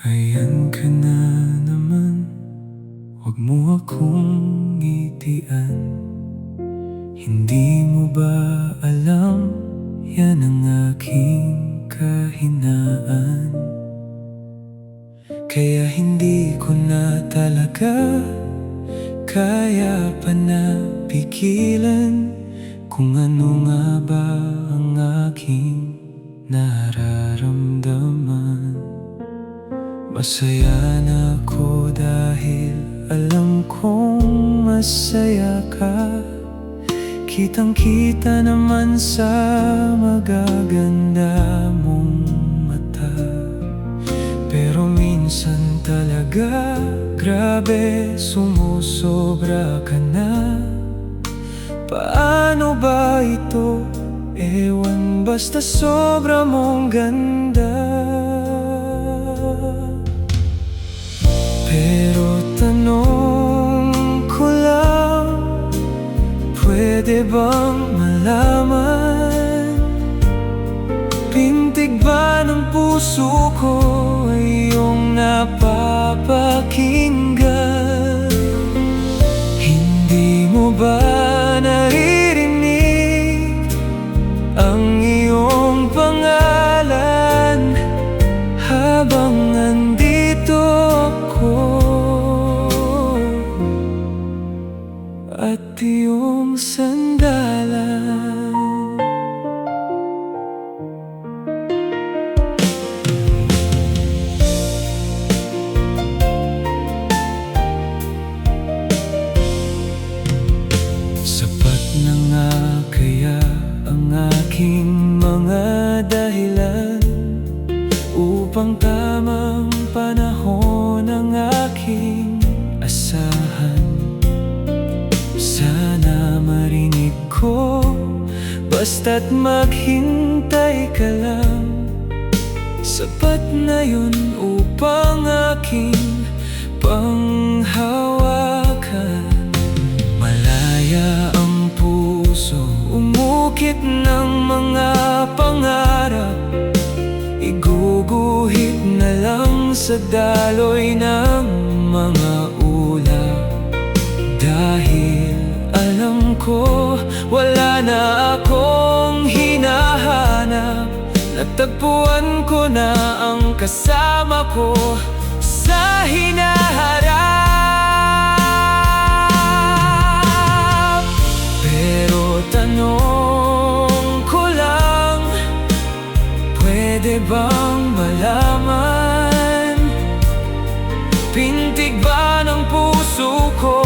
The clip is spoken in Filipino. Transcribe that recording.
Ayan ka na naman, huwag mo akong ngitian. Hindi mo ba alam, yan ang aking kahinaan. Kaya hindi ko na talaga kaya pa na pigilan kung ano nga ba ang aking nararamdaman. Masaya na ako dahil alam kong masaya ka. Kitang-kita naman sa magaganda mong mata. Pero minsan talaga, grabe, sumusobra ka na. Paano ba ito? Ewan, basta sobra mong ganda. Pero tanong ko lang, pwede bang malaman? Pintig ba ng puso ko ay iyong napapakinggan? Hindi mo ba naririnig ang iyong pangalan habang andito ako? At iyong sandalan. Sapat na nga kaya ang aking mga dahilan upang tamang panahon ang aking asahan. Sana marinig ko, basta't maghintay ka lang. Sapat na yun upang aking panghawakan. Malaya ang puso, umukit ng mga pangarap. Iguguhit na lang sa daloy ng mga ulap. Dahil alam ko, wala na akong hinahanap. Natagpuan ko na ang kasama ko sa hinaharap. Pero tanong ko lang, pwede bang malaman? Pintig ba ng puso ko